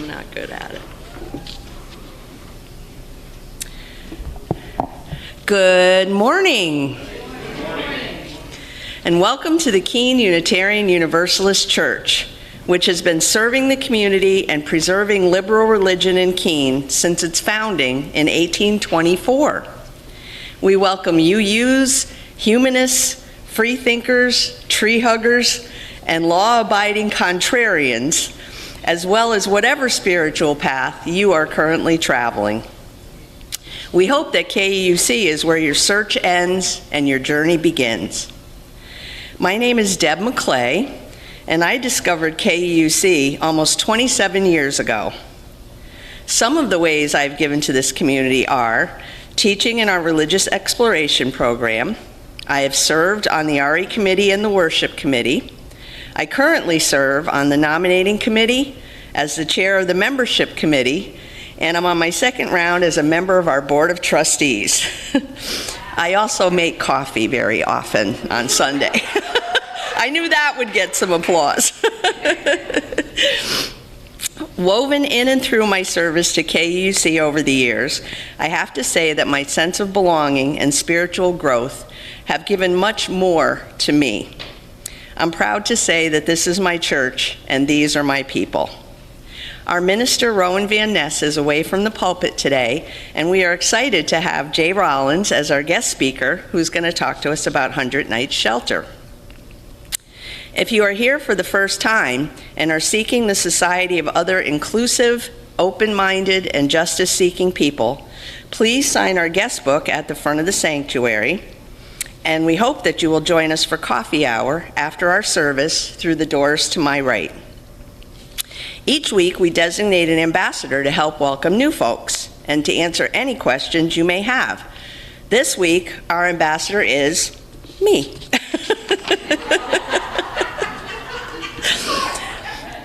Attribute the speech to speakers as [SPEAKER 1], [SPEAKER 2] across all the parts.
[SPEAKER 1] I'm not good at it. Good morning. And welcome to the Keene Unitarian Universalist Church. which has been serving the community and preserving liberal religion in Keene since its founding in 1824. We welcome UUs, humanists, freethinkers, tree huggers, and law-abiding contrarians, as well as whatever spiritual path you are currently traveling. We hope that KUC is where your search ends and your journey begins. My name is Deb McClay, and I discovered KUC almost 27 years ago. Some of the ways I've given to this community are teaching in our religious exploration program. I have served on the RE committee and the worship committee. I currently serve on the nominating committee as the chair of the membership committee, and I'm on my second round as a member of our board of trustees. I also make coffee very often on Sunday. I knew that would get some applause. Woven in and through my service to KUC over the years, I have to say that my sense of belonging and spiritual growth have given much more to me. I'm proud to say that this is my church and these are my people. Our minister, Rowan Van Ness, is away from the pulpit today, and we are excited to have Jay Rollins as our guest speaker, who's going to talk to us about 100 Nights Shelter. If you are here for the first time and are seeking the society of other inclusive, open-minded, and justice-seeking people, please sign our guest book at the front of the sanctuary, and we hope that you will join us for coffee hour after our service through the doors to my right. Each week, we designate an ambassador to help welcome new folks and to answer any questions you may have. This week, our ambassador is me.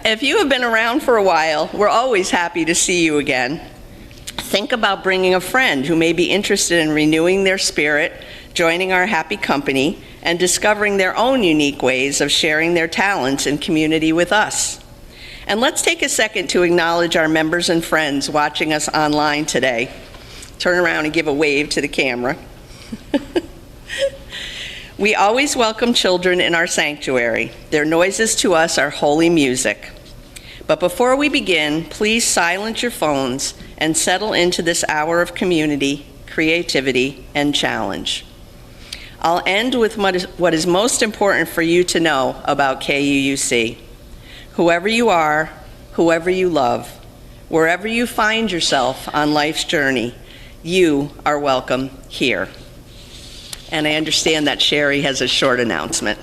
[SPEAKER 1] If you have been around for a while, we're always happy to see you again. Think about bringing a friend who may be interested in renewing their spirit, joining our happy company, and discovering their own unique ways of sharing their talents and community with us. And let's take a second to acknowledge our members and friends watching us online today. Turn around and give a wave to the camera. We always welcome children in our sanctuary. Their noises to us are holy music. But before we begin, please silence your phones and settle into this hour of community, creativity, and challenge. I'll end with what is most important for you to know about KUUC. Whoever you are, whoever you love, wherever you find yourself on life's journey, you are welcome here. And I understand that Sherry has a short announcement.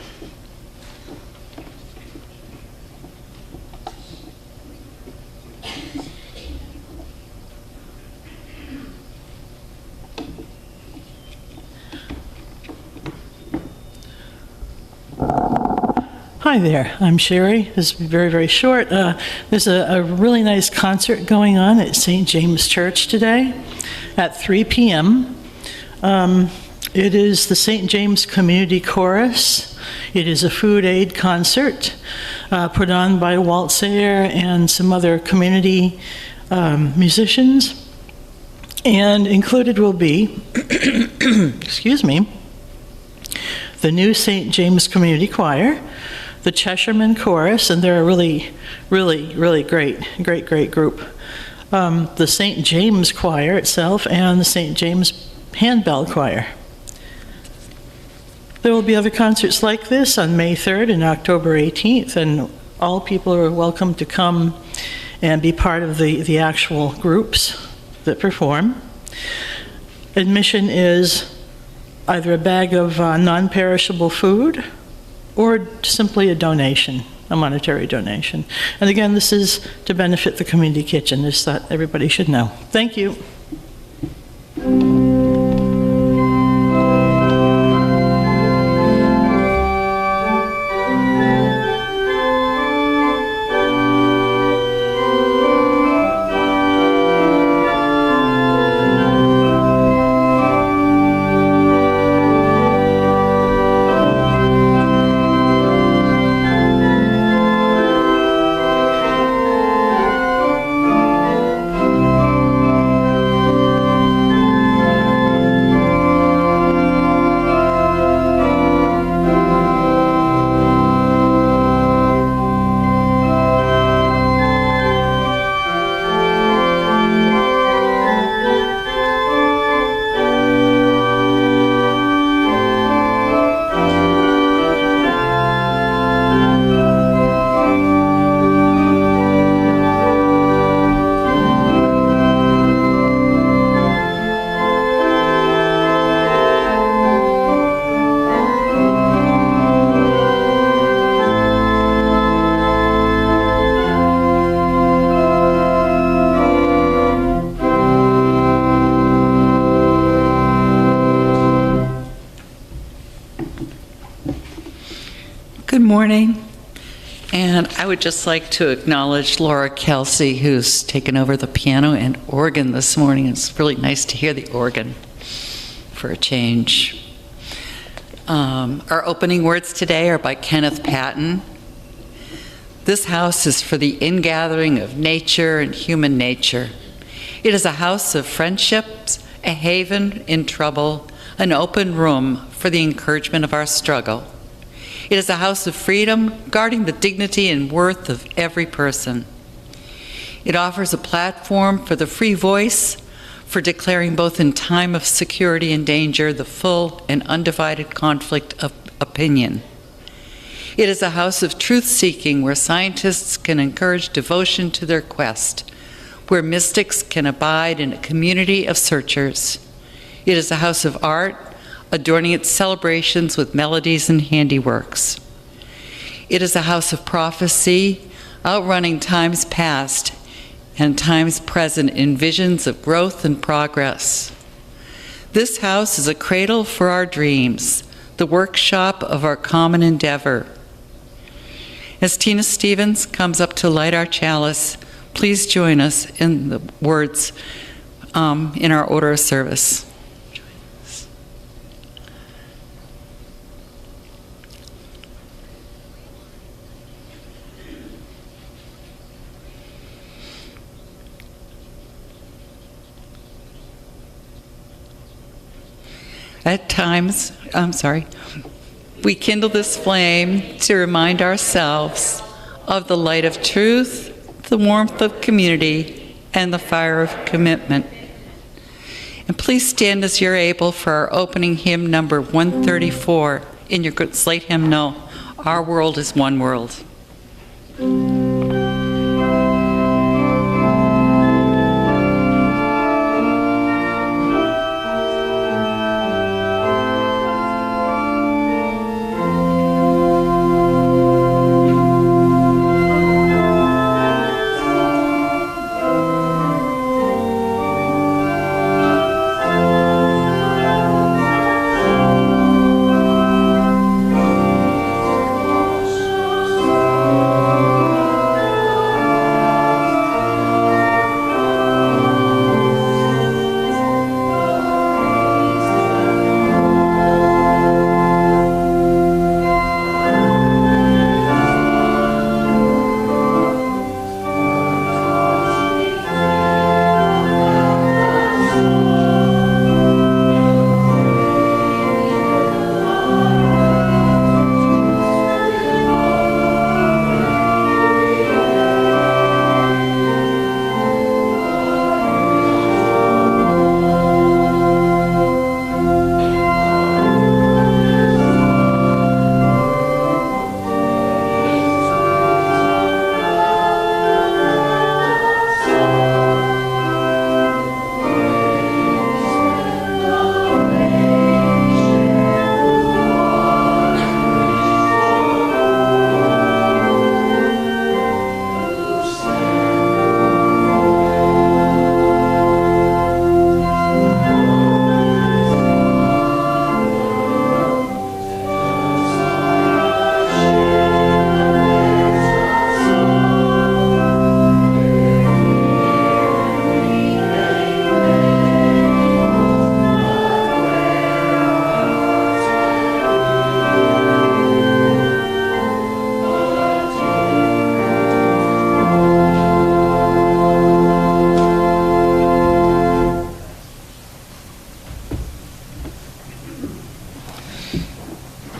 [SPEAKER 2] Hi there, I'm Sherry. This will be very, very short. There's a really nice concert going on at St. James Church today at 3 p.m. It is the St. James Community Chorus. It is a food aid concert put on by Walt Sayer and some other community musicians. And included will be, excuse me, the new St. James Community Choir, the Cheshireman Chorus, and they're a really great group. The St. James Choir itself and the St. James Handbell Choir. There will be other concerts like this on May 3rd and October 18th, and all people are welcome to come and be part of the actual groups that perform. Admission is either a bag of non-perishable food or simply a donation, a monetary donation. And again, this is to benefit the community kitchen. Just thought everybody should know. Thank you.
[SPEAKER 3] And I would just like to acknowledge Laura Kelsey, who's taken over the piano and organ this morning. It's really nice to hear the organ for a change. Our opening words today are by Kenneth Patton. This house is for the ingathering of nature and human nature. It is a house of friendships, a haven in trouble, an open room for the encouragement of our struggle. It is a house of freedom, guarding the dignity and worth of every person. It offers a platform for the free voice, for declaring both in time of security and danger the full and undivided conflict of opinion. It is a house of truth-seeking where scientists can encourage devotion to their quest, where mystics can abide in a community of searchers. It is a house of art, adorning its celebrations with melodies and handiworks. It is a house of prophecy, outrunning times past and times present in visions of growth and progress. This house is a cradle for our dreams, the workshop of our common endeavor. As Tina Stevens comes up to light our chalice, please join us in the words in our order of service. At times, we kindle this flame to remind ourselves of the light of truth, the warmth of community, and the fire of commitment. And please stand as you're able for our opening hymn number 134 in your good slate hymnal, Our World is One World.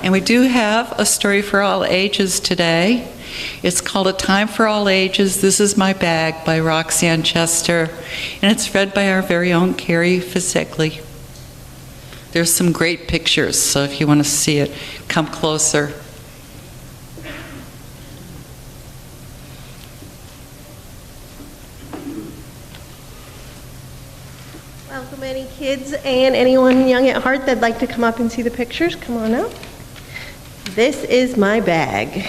[SPEAKER 3] And we do have a story for all ages today. It's called A Time for All Ages, This Is My Bag by Roxanne Chester, and it's read by our very own Carrie Fizegli. There's some great pictures, so if you want to see it, come closer.
[SPEAKER 4] Welcome any kids and anyone young at heart that'd like to come up and see the pictures. Come on up. This is my bag.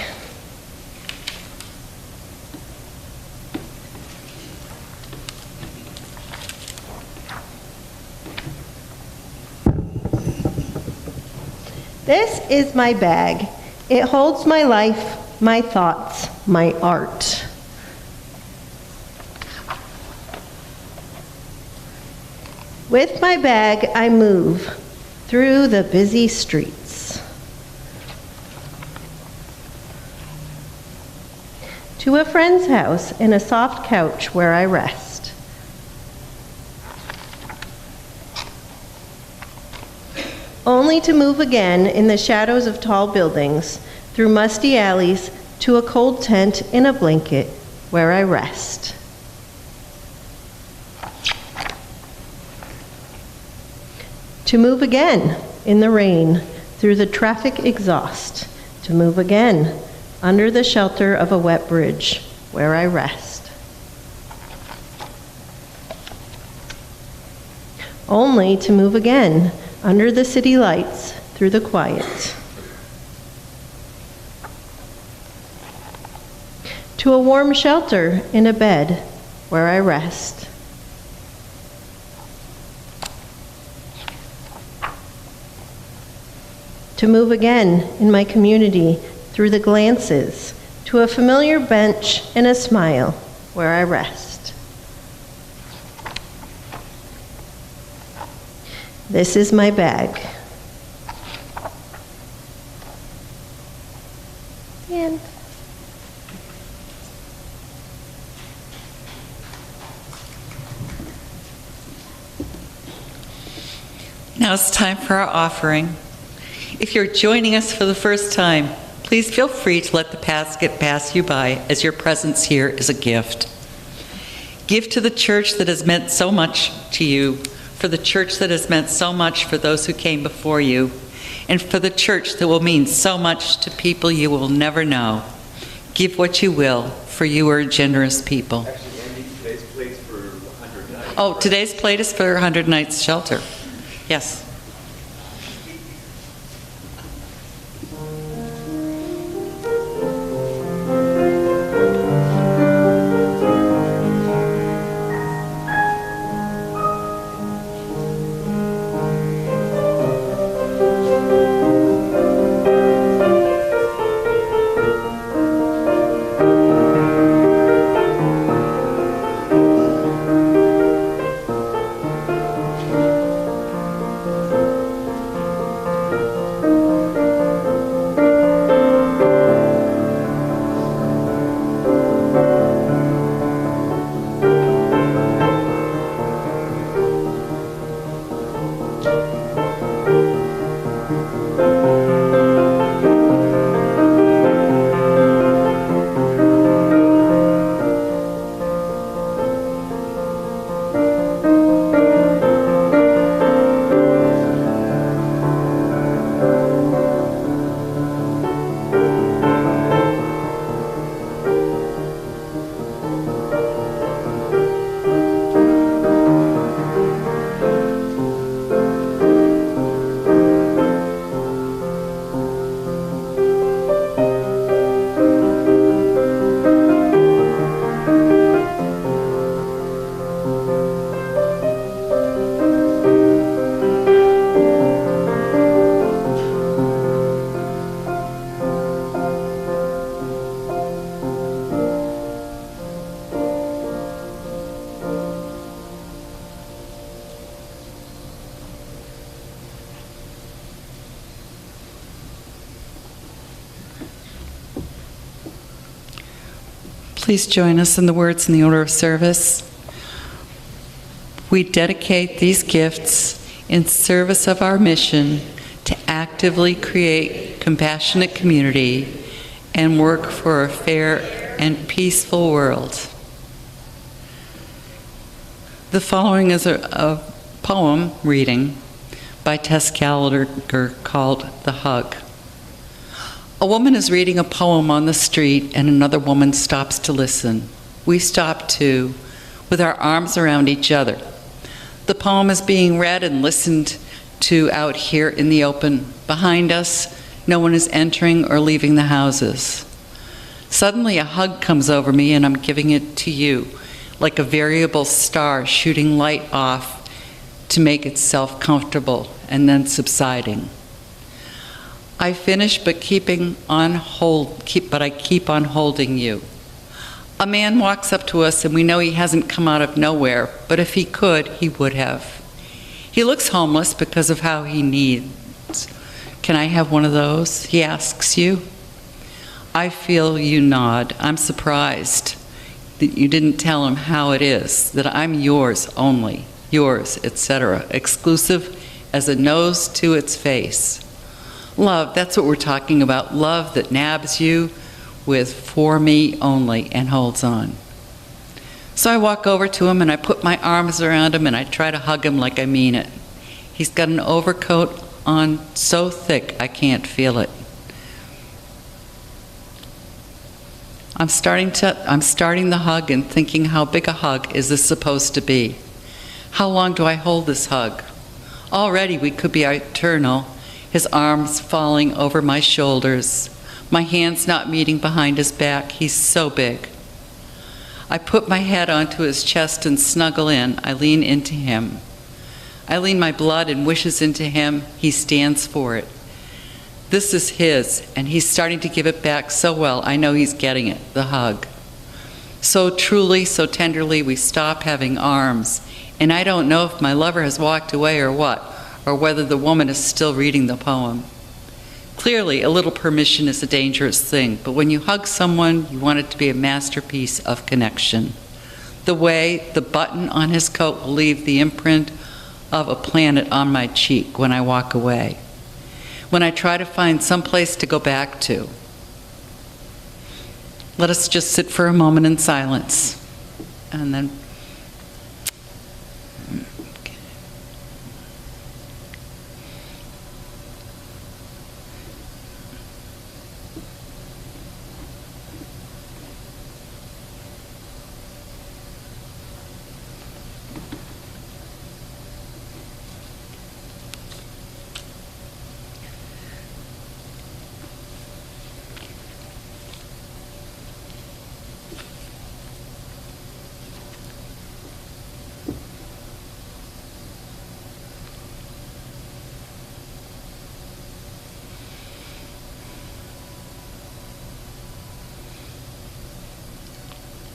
[SPEAKER 4] This is my bag. It holds my life, my thoughts, my art. With my bag, I move through the busy streets to a friend's house in a soft couch where I rest. Only to move again in the shadows of tall buildings, through musty alleys, to a cold tent in a blanket where I rest. To move again in the rain, through the traffic exhaust, to move again under the shelter of a wet bridge where I rest. Only to move again under the city lights through the quiet. To a warm shelter in a bed where I rest. To move again in my community through the glances, to a familiar bench and a smile where I rest. This is my bag. And
[SPEAKER 3] now it's time for our offering. If you're joining us for the first time, please feel free to let the basket pass you by, as your presence here is a gift. Give to the church that has meant so much to you, for the church that has meant so much for those who came before you, and for the church that will mean so much to people you will never know. Give what you will, for you are a generous people.
[SPEAKER 5] Actually, Andy, today's plate's for 100 nights.
[SPEAKER 3] Oh, today's plate is for 100 Nights Shelter. Yes. Please join us in the words in the order of service. We dedicate these gifts in service of our mission to actively create compassionate community and work for a fair and peaceful world. The following is a poem reading by Tess Gallagher called The Hug. A woman is reading a poem on the street and another woman stops to listen. We stop too, with our arms around each other. The poem is being read and listened to out here in the open. Behind us, no one is entering or leaving the houses. Suddenly a hug comes over me and I'm giving it to you, like a variable star shooting light off to make itself comfortable and then subsiding. I finish, but I keep on holding you. A man walks up to us, and we know he hasn't come out of nowhere, but if he could, he would have. He looks homeless because of how he needs. Can I have one of those? He asks you. I feel you nod. I'm surprised that you didn't tell him how it is, that I'm yours only, yours, etc., exclusive as a nose to its face. Love, that's what we're talking about. Love that nabs you with "for me only" and holds on. So I walk over to him and I put my arms around him and I try to hug him like I mean it. He's got an overcoat on so thick I can't feel it. I'm starting the hug and thinking, how big a hug is this supposed to be? How long do I hold this hug? Already we could be eternal. His arms falling over my shoulders, my hands not meeting behind his back. He's so big. I put my head onto his chest and snuggle in. I lean into him. I lean my blood and wishes into him. He stands for it. This is his, and he's starting to give it back so well. I know he's getting it, the hug. So truly, so tenderly, we stop having arms, and I don't know if my lover has walked away or what, or whether the woman is still reading the poem. Clearly, a little permission is a dangerous thing, but when you hug someone, you want it to be a masterpiece of connection. The way the button on his coat will leave the imprint of a planet on my cheek when I walk away, when I try to find some place to go back to. Let us just sit for a moment in silence, and then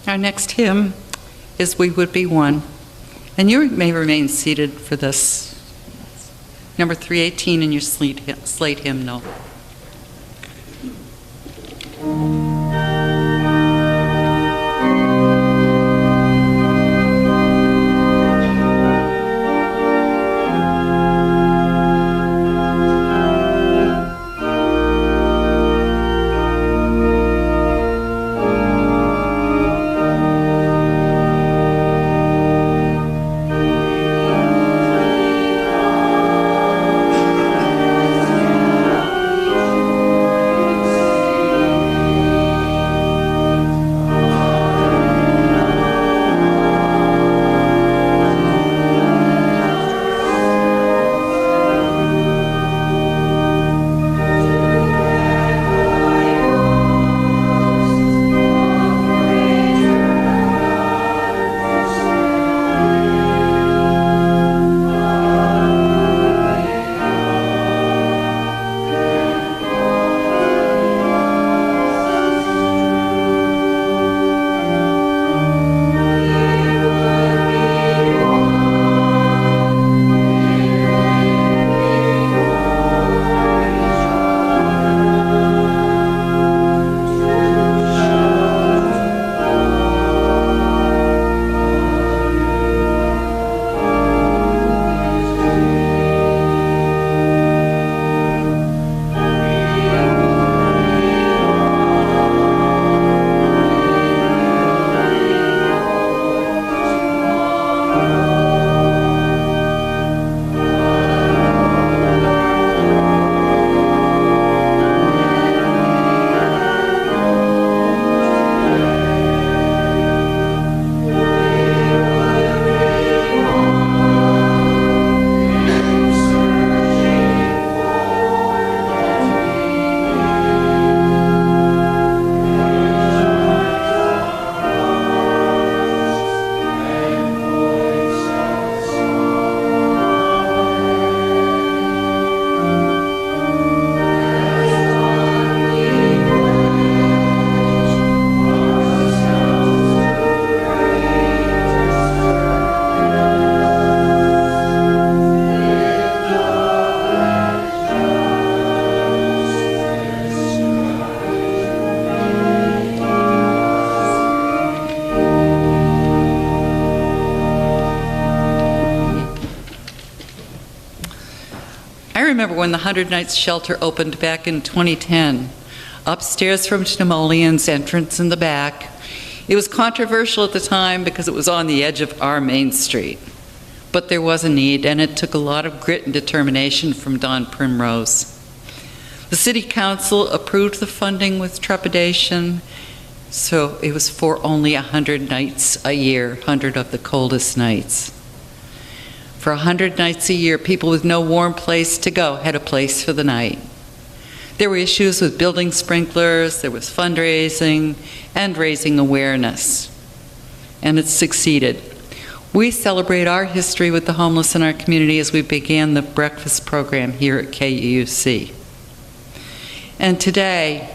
[SPEAKER 3] our next hymn is "We Would Be One." And you may remain seated for this. Number 318 in your slate hymnal. remember when the 100 Nights Shelter opened back in 2010, upstairs from Timoleon's entrance in the back. It was controversial at the time because it was on the edge of our Main Street. But there was a need, and it took a lot of grit and determination from Don Primrose. The City Council approved the funding with trepidation, so it was for only 100 nights a year, 100 of the coldest nights. For 100 nights a year, people with no warm place to go had a place for the night. There were issues with building sprinklers, there was fundraising, and raising awareness. And it succeeded. We celebrate our history with the homeless in our community as we began the breakfast program here at KUC. And today,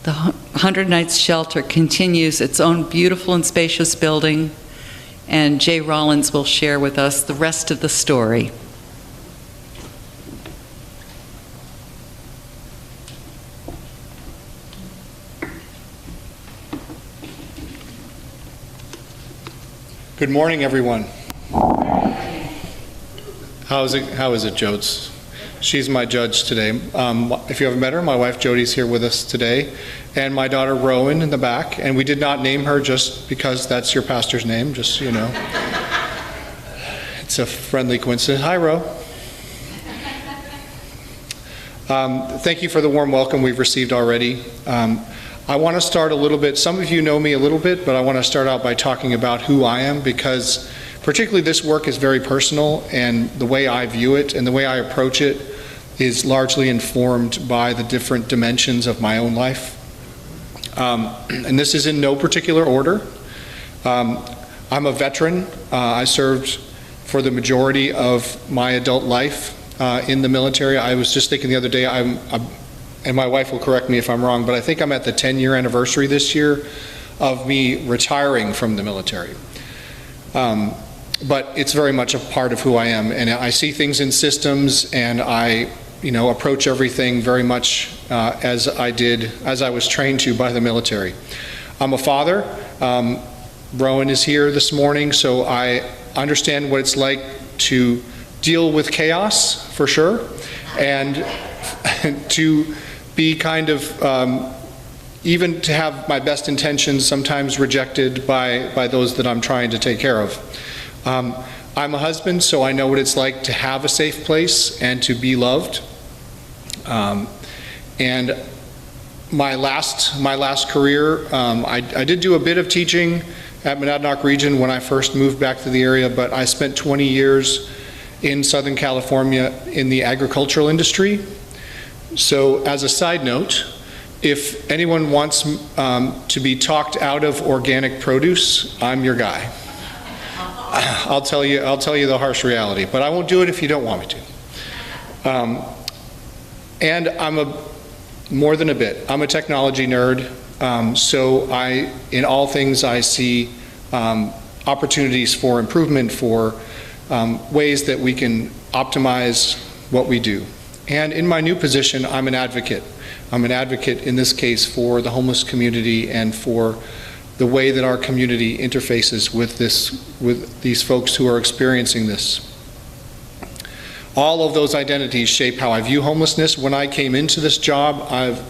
[SPEAKER 3] the 100 Nights Shelter continues its own beautiful and spacious building, and Jay Rollins will share with us the rest of the story.
[SPEAKER 6] Good morning, everyone. How is it, Jodes? She's my judge today. If you haven't met her, my wife Jody's here with us today, and my daughter Rowan in the back. And we did not name her just because that's your pastor's name, just so you know. It's a friendly coincidence. Hi, Ro. Thank you for the warm welcome we've received already. I want to start a little bit, some of you know me a little bit, but I want to start out by talking about who I am, because particularly this work is very personal, and the way I view it and the way I approach it is largely informed by the different dimensions of my own life. And this is in no particular order. I'm a veteran. I served for the majority of my adult life in the military. I was just thinking the other day, and my wife will correct me if I'm wrong, but I think I'm at the 10-year anniversary this year of me retiring from the military. But it's very much a part of who I am, and I see things in systems, and I approach everything very much as I was trained to by the military. I'm a father. Rowan is here this morning, so I understand what it's like to deal with chaos, for sure, and to be kind of, even to have my best intentions sometimes rejected by those that I'm trying to take care of. I'm a husband, so I know what it's like to have a safe place and to be loved. And my last career, I did do a bit of teaching at Monadnock Region when I first moved back to the area, but I spent 20 years in Southern California in the agricultural industry. So as a side note, if anyone wants to be talked out of organic produce, I'm your guy. I'll tell you the harsh reality, but I won't do it if you don't want me to. And I'm more than a bit. I'm a technology nerd, so in all things I see opportunities for improvement, for ways that we can optimize what we do. And in my new position, I'm an advocate. I'm an advocate in this case for the homeless community and for the way that our community interfaces with these folks who are experiencing this. All of those identities shape how I view homelessness. When I came into this job, I've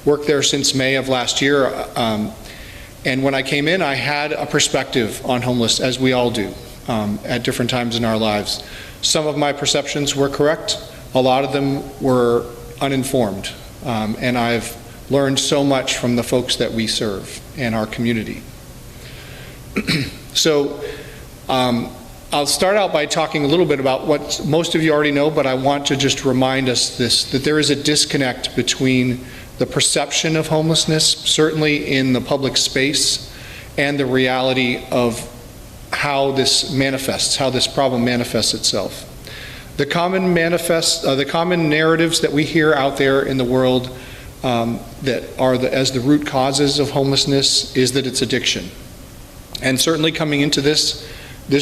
[SPEAKER 6] worked there since May of last year, and when I came in, I had a perspective on homeless, as we all do, at different times in our lives. Some of my perceptions were correct. A lot of them were uninformed, and I've learned so much from the folks that we serve in our community. So I'll start out by talking a little bit about what most of you already know, but I want to just remind us that there is a disconnect between the perception of homelessness, certainly in the public space, and the reality of how this problem manifests itself. The common narratives that we hear out there in the world that are as the root causes of homelessness is that it's addiction. And certainly coming into this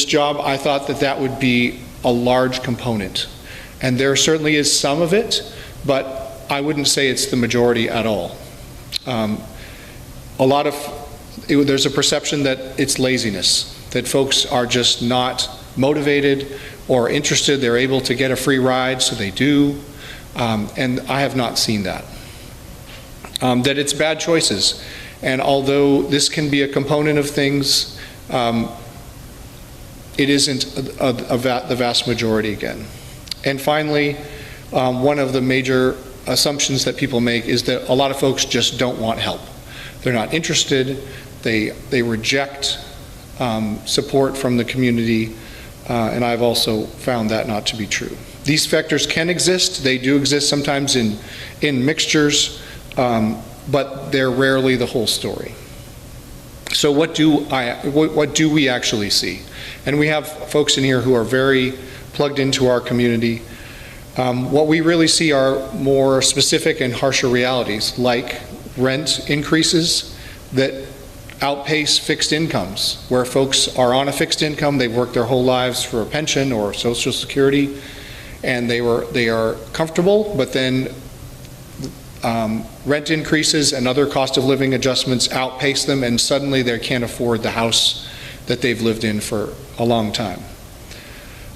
[SPEAKER 6] job, I thought that would be a large component. And there certainly is some of it, but I wouldn't say it's the majority at all. There's a perception that it's laziness, that folks are just not motivated or interested, they're able to get a free ride, so they do. And I have not seen that. That it's bad choices. And although this can be a component of things, it isn't the vast majority again. And finally, one of the major assumptions that people make is that a lot of folks just don't want help. They're not interested, they reject support from the community, and I've also found that not to be true. These factors can exist, they do exist sometimes in mixtures, but they're rarely the whole story. So what do we actually see? And we have folks in here who are very plugged into our community. What we really see are more specific and harsher realities, like rent increases that outpace fixed incomes, where folks are on a fixed income, they've worked their whole lives for a pension or Social Security, and they are comfortable, but then rent increases and other cost of living adjustments outpace them, and suddenly they can't afford the house that they've lived in for a long time.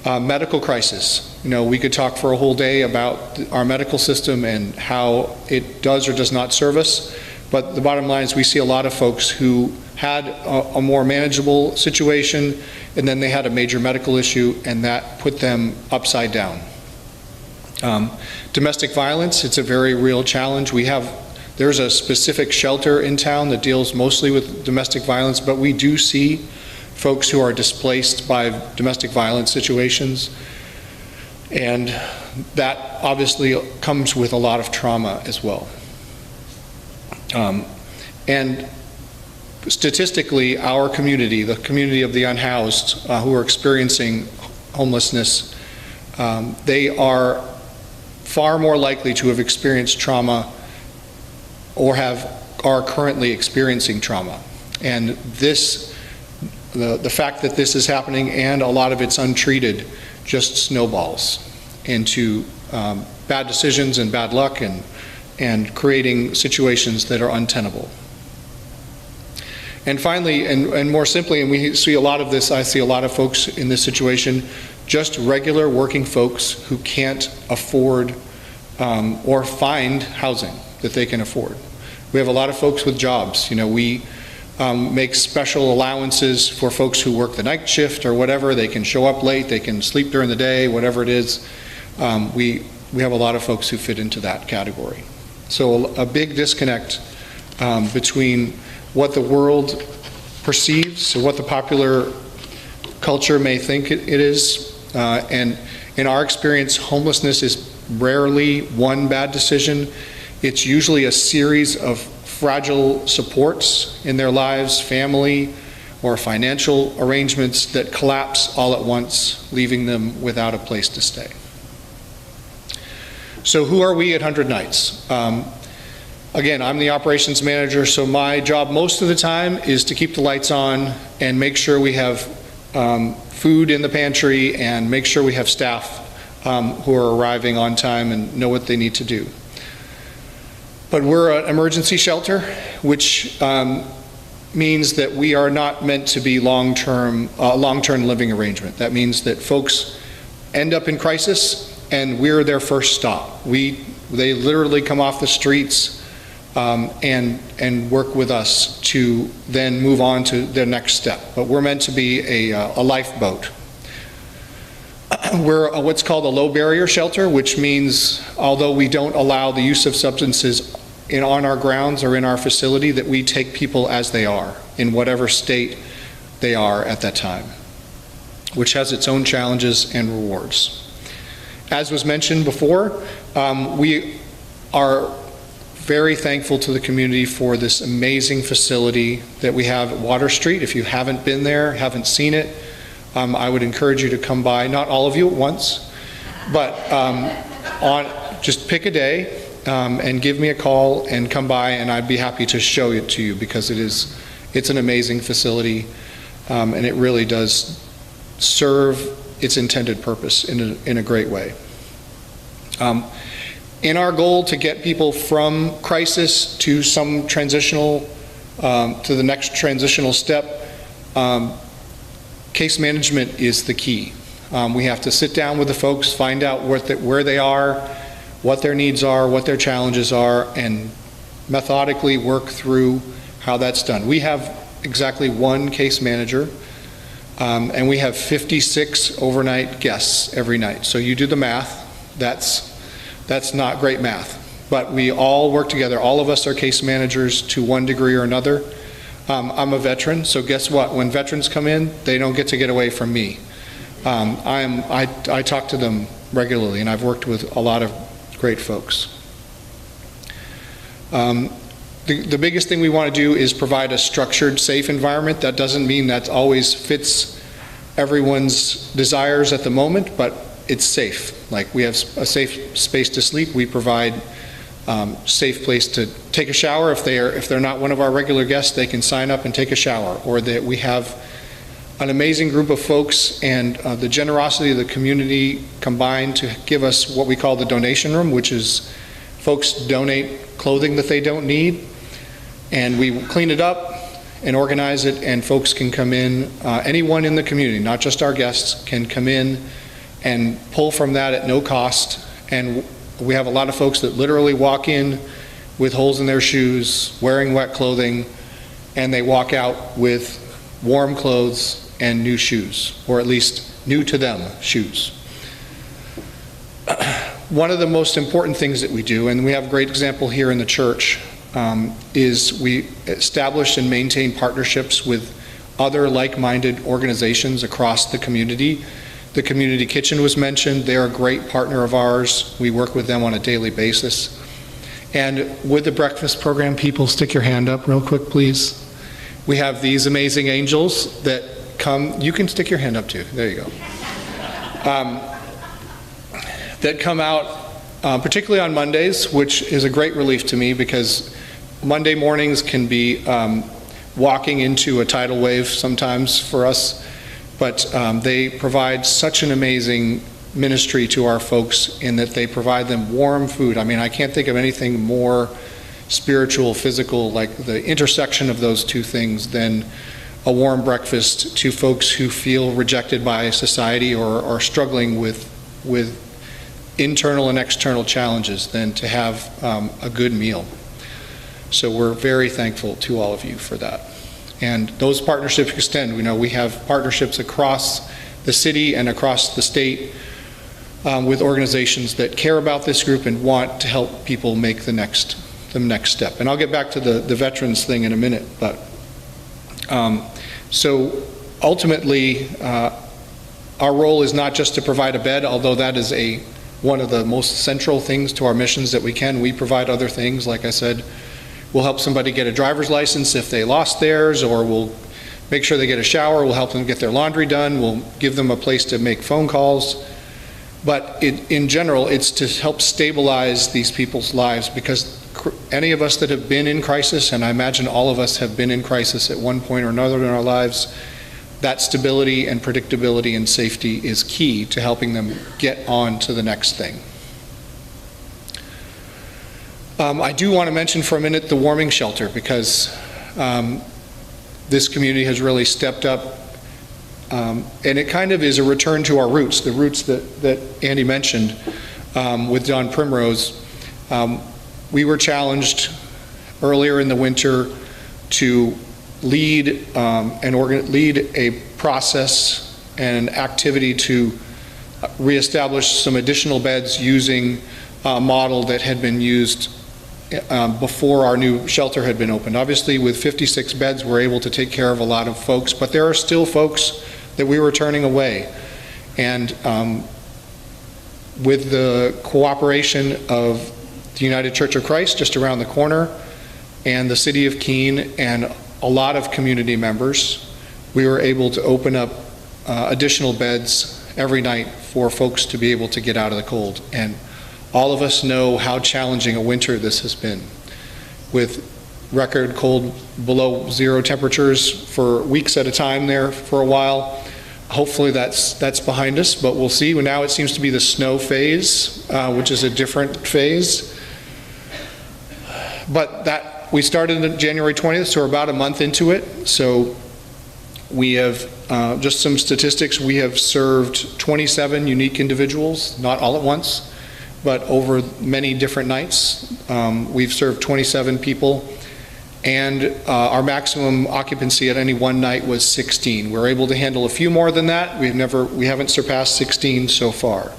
[SPEAKER 6] Medical crisis. You know, we could talk for a whole day about our medical system and how it does or does not serve us, but the bottom line is we see a lot of folks who had a more manageable situation, and then they had a major medical issue, and that put them upside down. Domestic violence, it's a very real challenge. There's a specific shelter in town that deals mostly with domestic violence, but we do see folks who are displaced by domestic violence situations, and that obviously comes with a lot of trauma as well. And statistically, our community, the community of the unhoused who are experiencing homelessness, they are far more likely to have experienced trauma or are currently experiencing trauma. And the fact that this is happening and a lot of it's untreated just snowballs into bad decisions and bad luck and creating situations that are untenable. And finally, and more simply, and we see a lot of this, I see a lot of folks in this situation, just regular working folks who can't afford or find housing that they can afford. We have a lot of folks with jobs. You know, we make special allowances for folks who work the night shift or whatever. They can show up late, they can sleep during the day, whatever it is. We have a lot of folks who fit into that category. So a big disconnect between what the world perceives, or what the popular culture may think it is, and in our experience, homelessness is rarely one bad decision. It's usually a series of fragile supports in their lives, family or financial arrangements that collapse all at once, leaving them without a place to stay. So who are we at 100 Nights? Again, I'm the operations manager, so my job most of the time is to keep the lights on and make sure we have food in the pantry and make sure we have staff who are arriving on time and know what they need to do. But we're an emergency shelter, which means that we are not meant to be long-term living arrangement. That means that folks end up in crisis and we're their first stop. They literally come off the streets and work with us to then move on to their next step. But we're meant to be a lifeboat. We're what's called a low barrier shelter, which means although we don't allow the use of substances on our grounds or in our facility, that we take people as they are, in whatever state they are at that time, which has its own challenges and rewards. As was mentioned before, we are very thankful to the community for this amazing facility that we have at Water Street. If you haven't been there, haven't seen it, I would encourage you to come by, not all of you at once, but just pick a day and give me a call and come by, and I'd be happy to show it to you, because it's an amazing facility and it really does serve its intended purpose in a great way. In our goal to get people from crisis to some transitional, to the next transitional step, case management is the key. We have to sit down with the folks, find out where they are, what their needs are, what their challenges are, and methodically work through how that's done. We have exactly one case manager, and we have 56 overnight guests every night. So you do the math. That's not great math. But we all work together. All of us are case managers to one degree or another. I'm a veteran, so guess what? When veterans come in, they don't get away from me. I talk to them regularly, and I've worked with a lot of great folks. The biggest thing we want to do is provide a structured, safe environment. That doesn't mean that always fits everyone's desires at the moment, but it's safe. Like, we have a safe space to sleep. We provide safe place to take a shower. If they're not one of our regular guests, they can sign up and take a shower. Or that we have an amazing group of folks, and the generosity of the community combined to give us what we call the donation room, which is folks donate clothing that they don't need, and we clean it up and organize it, and folks can come in. Anyone in the community, not just our guests, can come in and pull from that at no cost. And we have a lot of folks that literally walk in with holes in their shoes, wearing wet clothing, and they walk out with warm clothes and new shoes, or at least new to them shoes. One of the most important things that we do, and we have a great example here in the church, is we establish and maintain partnerships with other like-minded organizations across the community. The Community Kitchen was mentioned. They're a great partner of ours. We work with them on a daily basis. And with the breakfast program, people, stick your hand up real quick, please. We have these amazing angels that come. You can stick your hand up too. There you go. That come out particularly on Mondays, which is a great relief to me, because Monday mornings can be walking into a tidal wave sometimes for us. But they provide such an amazing ministry to our folks in that they provide them warm food. I mean, I can't think of anything more spiritual, physical, like the intersection of those two things, than a warm breakfast to folks who feel rejected by society or are struggling with internal and external challenges, than to have a good meal. So we're very thankful to all of you for that. And those partnerships extend. We have partnerships across the city and across the state with organizations that care about this group and want to help people make the next step. And I'll get back to the veterans thing in a minute. But so ultimately, our role is not just to provide a bed, although that is one of the most central things to our missions that we can. We provide other things. Like I said, we'll help somebody get a driver's license if they lost theirs, or we'll make sure they get a shower. We'll help them get their laundry done. We'll give them a place to make phone calls. But in general, it's to help stabilize these people's lives, because any of us that have been in crisis, and I imagine all of us have been in crisis at one point or another in our lives, that stability and predictability and safety is key to helping them get on to the next thing. I do want to mention for a minute the warming shelter, because this community has really stepped up, and it kind of is a return to our roots, the roots that Andy mentioned with John Primrose. We were challenged earlier in the winter to lead a process and activity to reestablish some additional beds using a model that had been used before our new shelter had been opened. Obviously, with 56 beds, we're able to take care of a lot of folks, but there are still folks that we were turning away. And with the cooperation of the United Church of Christ just around the corner, and the City of Keene, and a lot of community members, we were able to open up additional beds every night for folks to be able to get out of the cold. And all of us know how challenging a winter this has been, with record cold below zero temperatures for weeks at a time there for a while. Hopefully that's behind us, but we'll see. Now it seems to be the snow phase, which is a different phase. But we started on January 20th, so we're about a month into it. So We have, just some statistics, we have served 27 unique individuals, not all at once, but over many different nights. We've served 27 people, and our maximum occupancy at any one night was 16. We're able to handle a few more than that. We haven't surpassed 16 so far.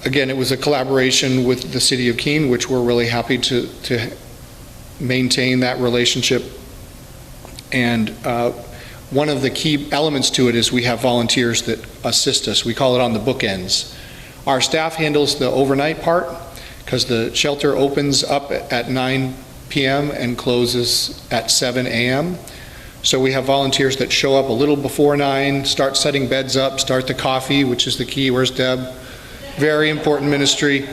[SPEAKER 6] Again, it was a collaboration with the City of Keene, which we're really happy to maintain that relationship. And one of the key elements to it is we have volunteers that assist us. We call it on the bookends. Our staff handles the overnight part because the shelter opens up at 9 p.m. and closes at 7 a.m. So we have volunteers that show up a little before 9, start setting beds up, start the coffee, which is the key. Where's Deb? Very important ministry.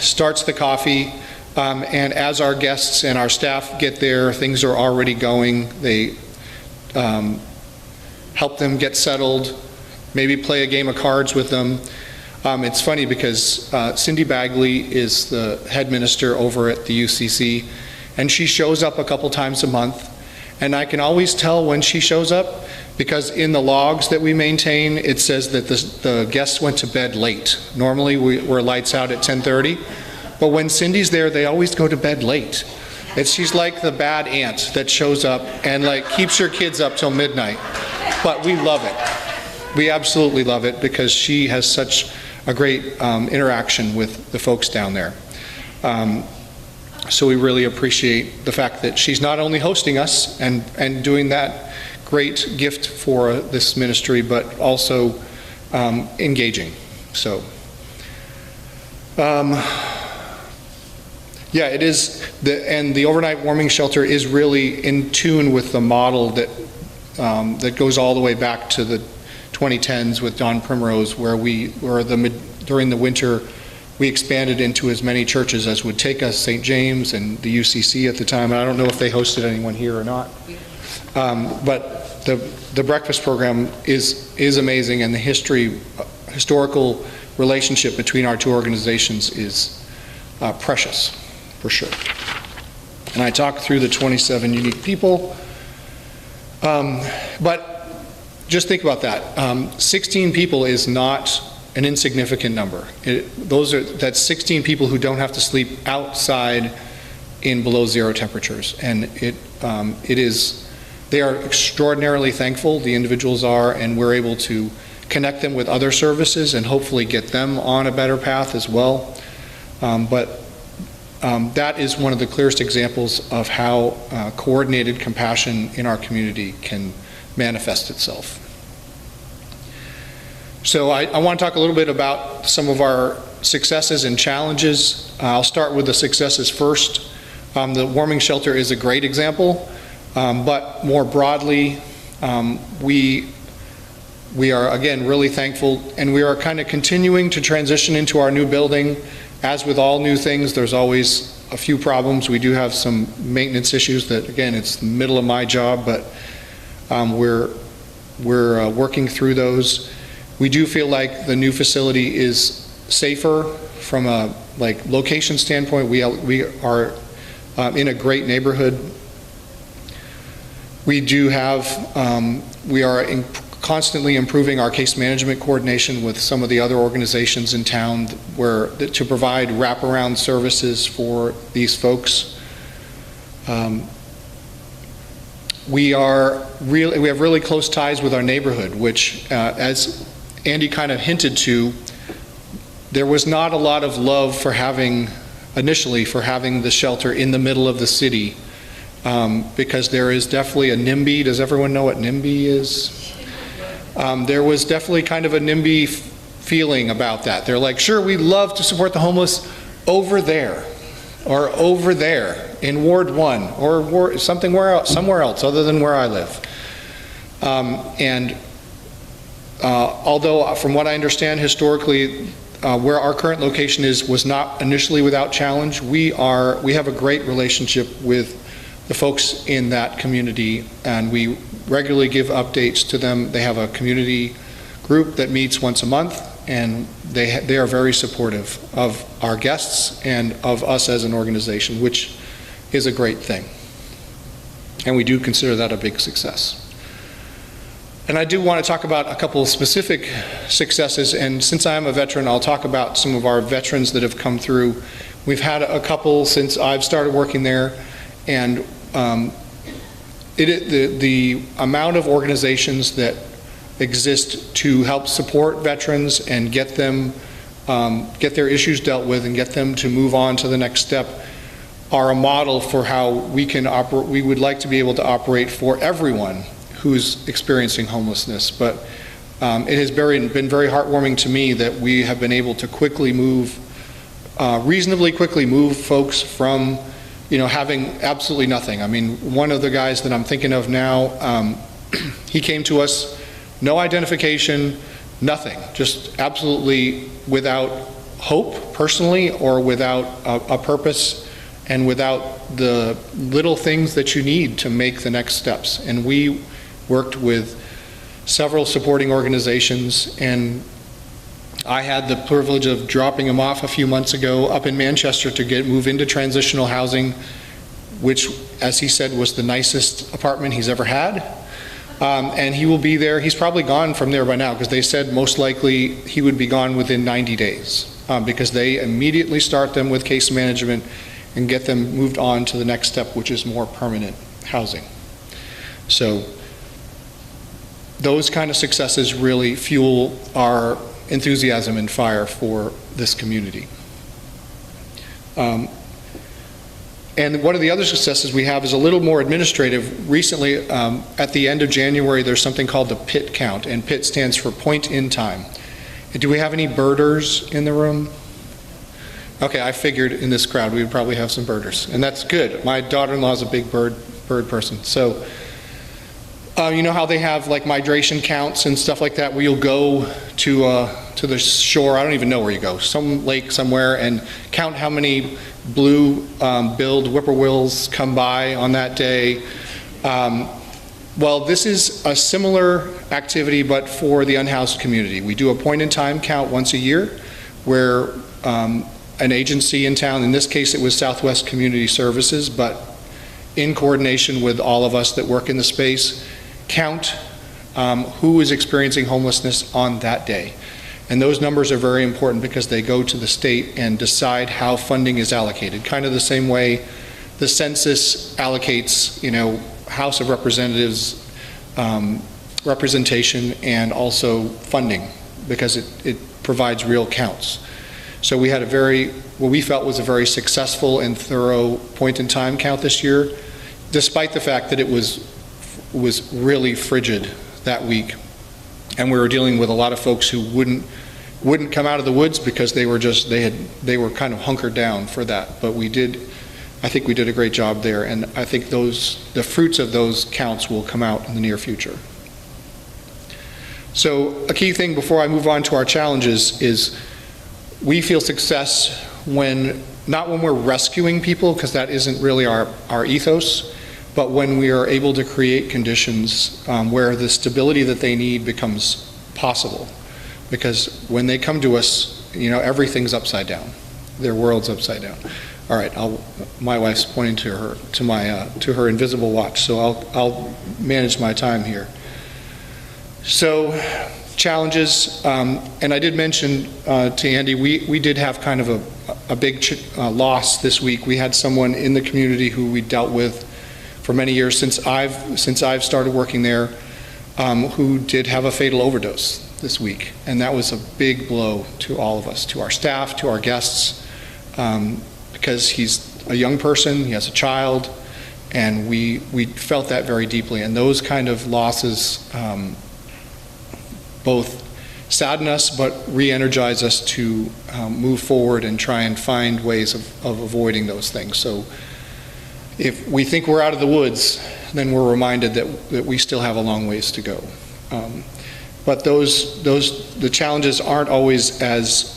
[SPEAKER 6] Starts the coffee. And as our guests and our staff get there, things are already going. They help them get settled, maybe play a game of cards with them. It's funny because Cindy Bagley is the head minister over at the UCC, and she shows up a couple times a month. And I can always tell when she shows up because in the logs that we maintain, it says that the guests went to bed late. Normally we're lights out at 10:30. But when Cindy's there, they always go to bed late. She's like the bad aunt that shows up and like keeps your kids up till midnight. But we love it. We absolutely love it because she has such a great interaction with the folks down there. So we really appreciate the fact that she's not only hosting us and doing that great gift for this ministry, but also engaging. So. Yeah, it is, and the overnight warming shelter is really in tune with the model that that goes all the way back to the 2010s with Don Primrose, where during the winter we expanded into as many churches as would take us, St. James and the UCC at the time. And I don't know if they hosted anyone here or not, but the breakfast program is amazing, and the historical relationship between our two organizations is precious. For sure. And I talked through the 27 unique people, but just think about that. 16 people is not an insignificant number. That's 16 people who don't have to sleep outside in below zero temperatures, and they are extraordinarily thankful, the individuals are, and we're able to connect them with other services and hopefully get them on a better path as well. That is one of the clearest examples of how coordinated compassion in our community can manifest itself. So I want to talk a little bit about some of our successes and challenges. I'll start with the successes first. The warming shelter is a great example, but more broadly, we are, again, really thankful, and we are kind of continuing to transition into our new building. As with all new things, there's always a few problems. We do have some maintenance issues that, again, it's the middle of my job, but we're working through those. We do feel like the new facility is safer from a location standpoint. We are in a great neighborhood. We do have, we are constantly improving our case management coordination with some of the other organizations in town to provide wraparound services for these folks. We have really close ties with our neighborhood, which, as Andy kind of hinted to, there was not a lot of love initially for having the shelter in the middle of the city, because there is definitely a NIMBY. Does everyone know what NIMBY is? There was definitely kind of a NIMBY feeling about that. They're like, sure, we'd love to support the homeless over there, or over there in Ward 1, or somewhere else other than where I live. Although from what I understand historically, where our current location was not initially without challenge, we have a great relationship with the folks in that community, and we regularly give updates to them. They have a community group that meets once a month, and they are very supportive of our guests and of us as an organization, which is a great thing. And we do consider that a big success. And I do want to talk about a couple of specific successes, and since I am a veteran, I'll talk about some of our veterans that have come through. We've had a couple since I've started working there, and the amount of organizations that exist to help support veterans and get them, get their issues dealt with and get them to move on to the next step are a model for how we can operate. We would like to be able to operate for everyone who's experiencing homelessness, but it has been very heartwarming to me that we have been able to quickly move, reasonably quickly move folks from, having absolutely nothing. I mean, one of the guys that I'm thinking of now, he came to us, no identification, nothing, just absolutely without hope personally or without a purpose and without the little things that you need to make the next steps. And we worked with several supporting organizations, and I had the privilege of dropping him off a few months ago up in Manchester to move into transitional housing, which, as he said, was the nicest apartment he's ever had. And he will be there. He's probably gone from there by now, because they said most likely he would be gone within 90 days because they immediately start them with case management and get them moved on to the next step, which is more permanent housing. So those kind of successes really fuel our enthusiasm and fire for this community. And one of the other successes we have is a little more administrative. Recently, at the end of January, there's something called the PIT count, and PIT stands for point in time. Do we have any birders in the room? Okay, I figured in this crowd we would probably have some birders, and that's good. My daughter-in-law is a big bird person. So you know how they have like migration counts and stuff like that, where you'll go to the shore, I don't even know where you go, some lake somewhere, and count how many blue-billed whippoorwills come by on that day. Well, this is a similar activity, but for the unhoused community. We do a point-in-time count once a year, where an agency in town, in this case it was Southwest Community Services, but in coordination with all of us that work in the space, count who is experiencing homelessness on that day. And those numbers are very important because they go to the state and decide how funding is allocated, kind of the same way the census allocates, House of Representatives representation and also funding, because it provides real counts. So we had what we felt was a very successful and thorough point-in-time count this year, despite the fact that it was really frigid that week. And we were dealing with a lot of folks who wouldn't come out of the woods because they were kind of hunkered down for that. But I think we did a great job there, and I think the fruits of those counts will come out in the near future. So a key thing before I move on to our challenges is we feel success not when we're rescuing people, because that isn't really our ethos, but when we are able to create conditions where the stability that they need becomes possible. Because when they come to us, everything's upside down. Their world's upside down. All right, my wife's pointing to her invisible watch, so I'll manage my time here. So, challenges, and I did mention to Andy, we did have kind of a big loss this week. We had someone in the community who we dealt with for many years since I've started working there, who did have a fatal overdose this week, and that was a big blow to all of us, to our staff, to our guests, because he's a young person, he has a child, and we felt that very deeply. And those kind of losses both sadden us but re-energize us to move forward and try and find ways of avoiding those things. So if we think we're out of the woods, then we're reminded that we still have a long ways to go. But the challenges aren't always as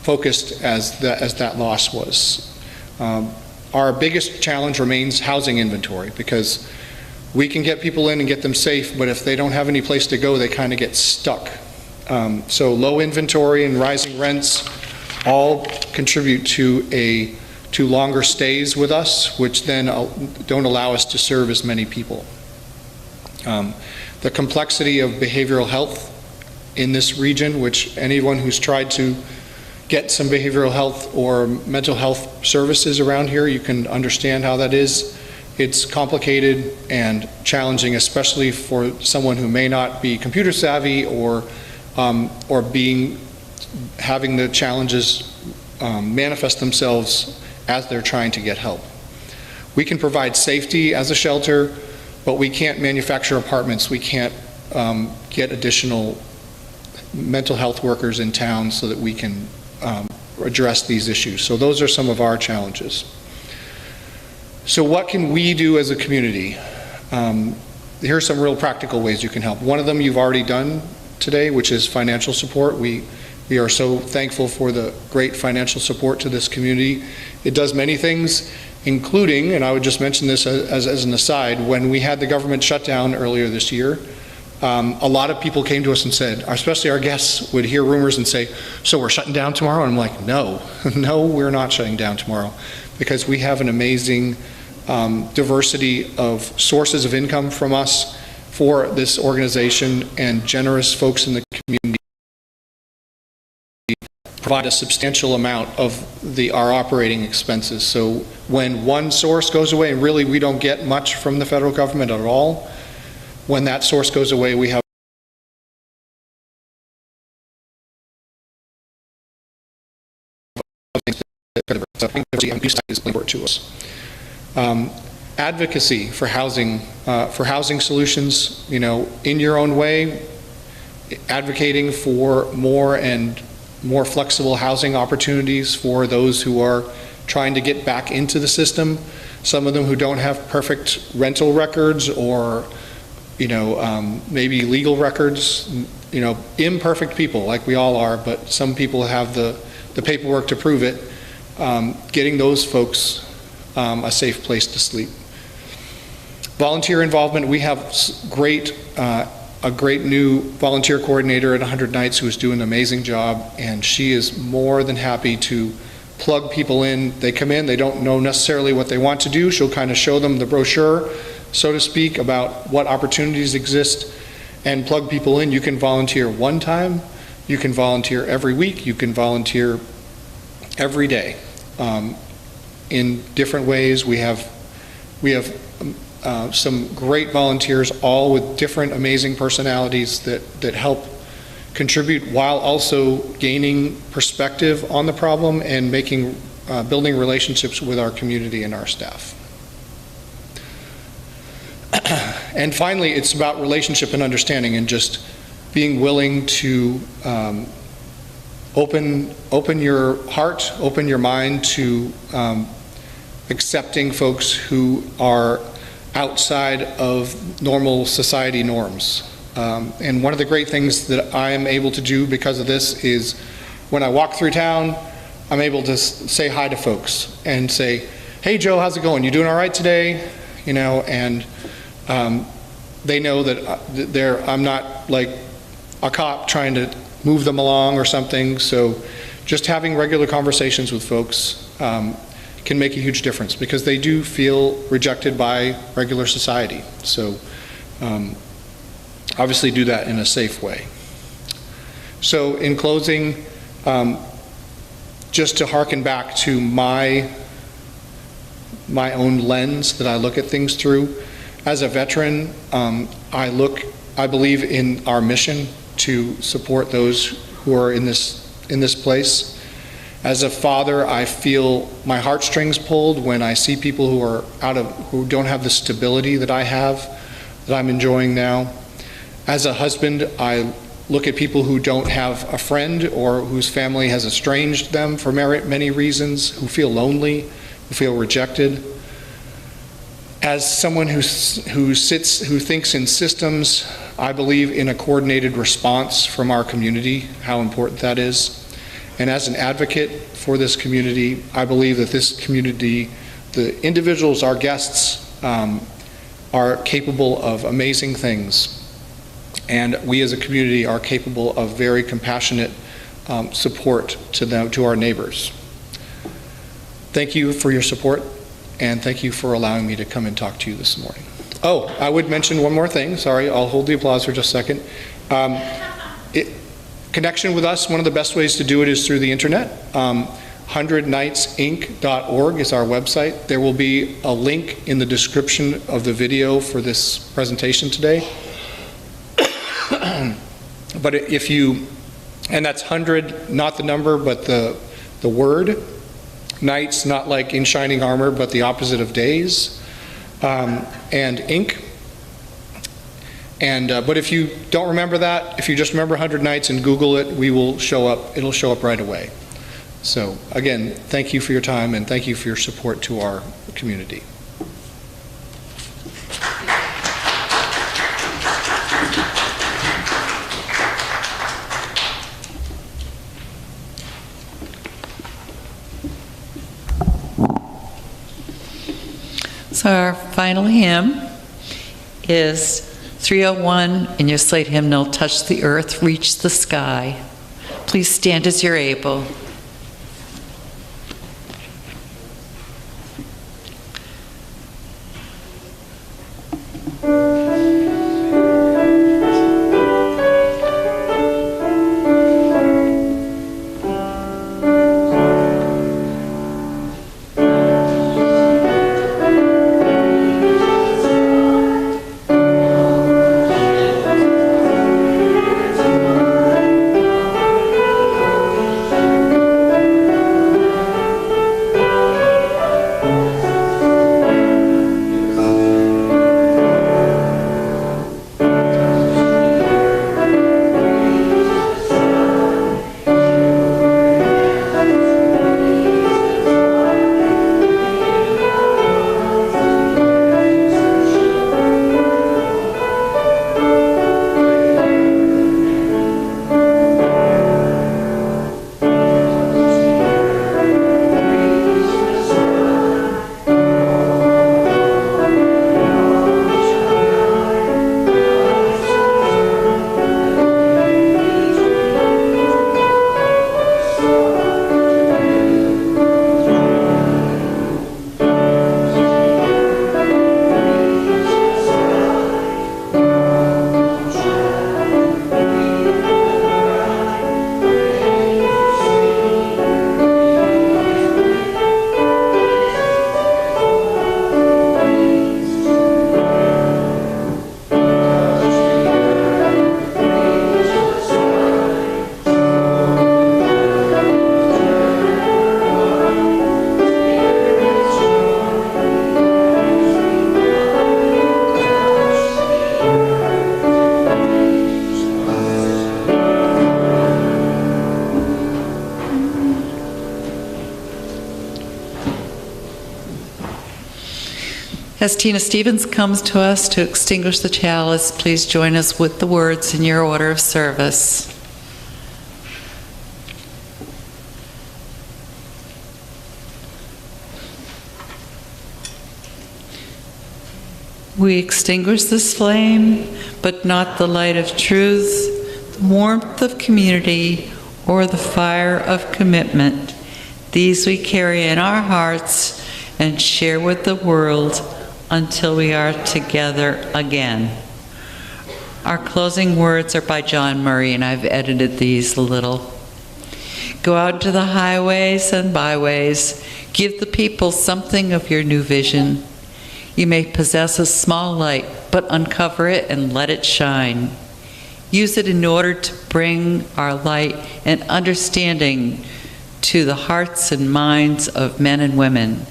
[SPEAKER 6] focused as that loss was. Our biggest challenge remains housing inventory, because we can get people in and get them safe, but if they don't have any place to go, they kind of get stuck. So low inventory and rising rents all contribute to a to longer stays with us, which then don't allow us to serve as many people. The complexity of behavioral health in this region, which anyone who's tried to get some behavioral health or mental health services around here, you can understand how that is. It's complicated and challenging, especially for someone who may not be computer savvy or having the challenges manifest themselves as they're trying to get help. We can provide safety as a shelter, but we can't manufacture apartments. We can't get additional mental health workers in town so that we can address these issues. So those are some of our challenges. So what can we do as a community? Here are some real practical ways you can help. One of them you've already done today, which is financial support. We are so thankful for the great financial support to this community. It does many things, including, and I would just mention this as an aside, when we had the government shutdown earlier this year, a lot of people came to us and said, especially our guests would hear rumors and say, so we're shutting down tomorrow? And I'm like, no, no, we're not shutting down tomorrow, because we have an amazing diversity of sources of income from us for this organization, and generous folks in the community provide a substantial amount of our operating expenses. So when one source goes away, and really we don't get much from the federal government at all, when that source goes away, we have is important to us. Advocacy for housing solutions, in your own way, advocating for more and more flexible housing opportunities for those who are trying to get back into the system. Some of them who don't have perfect rental records or, maybe legal records, imperfect people like we all are, but some people have the paperwork to prove it. Getting those folks a safe place to sleep. Volunteer involvement. We have a great new volunteer coordinator at 100 Nights who is doing an amazing job, and she is more than happy to plug people in. They come in, they don't know necessarily what they want to do. She'll kind of show them the brochure, so to speak, about what opportunities exist and plug people in. You can volunteer one time, you can volunteer every week, you can volunteer every day in different ways. We have some great volunteers, all with different amazing personalities that help contribute while also gaining perspective on the problem and building relationships with our community and our staff. And finally, it's about relationship and understanding, and just being willing to open your heart, open your mind to accepting folks who are outside of normal society norms. And one of the great things that I am able to do because of this is when I walk through town, I'm able to say hi to folks and say, hey Joe, how's it going? You doing all right today? And they know that I'm not like a cop trying to move them along or something. So just having regular conversations with folks can make a huge difference, because they do feel rejected by regular society. So obviously do that in a safe way. So in closing, just to hearken back to my own lens that I look at things through, as a veteran, I believe in our mission to support those who are in this place. As a father, I feel my heartstrings pulled when I see people who don't have the stability that I have, that I'm enjoying now. As a husband, I look at people who don't have a friend or whose family has estranged them for many reasons, who feel lonely, who feel rejected. As someone who thinks in systems, I believe in a coordinated response from our community, how important that is. And as an advocate for this community, I believe that this community, the individuals, our guests, are capable of amazing things. And we as a community are capable of very compassionate support to our neighbors. thank you for your support, and thank you for allowing me to come and talk to you this morning. Oh, I would mention one more thing. Sorry, I'll hold the applause for just a second. Connection with us, one of the best ways to do it is through the internet. 100nightsinc.org is our website. There will be a link in the description of the video for this presentation today. But if you, and that's 100, not the number, but the word. Nights, not like in shining armor, but the opposite of days. And ink. And but if you don't remember that, if you just remember 100 Nights and Google it, it'll show up right away. So again, thank you for your time and thank you for your support to our community.
[SPEAKER 3] So our final hymn is 301 in your slate hymnal, Touch the Earth, Reach the Sky. Please stand as you're able. As Tina Stevens comes to us to extinguish the chalice, please join us with the words in your order of service. We extinguish this flame, but not the light of truth, the warmth of community, or the fire of commitment. These we carry in our hearts and share with the world until we are together again. Our closing words are by John Murray, and I've edited these a little. Go out into the highways and byways. Give the people something of your new vision. You may possess a small light, but uncover it and let it shine. Use it in order to bring our light and understanding to the hearts and minds of men and women.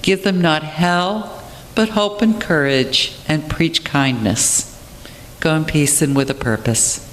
[SPEAKER 3] Give them not hell, but hope and courage, and preach kindness. Go in peace and with a purpose.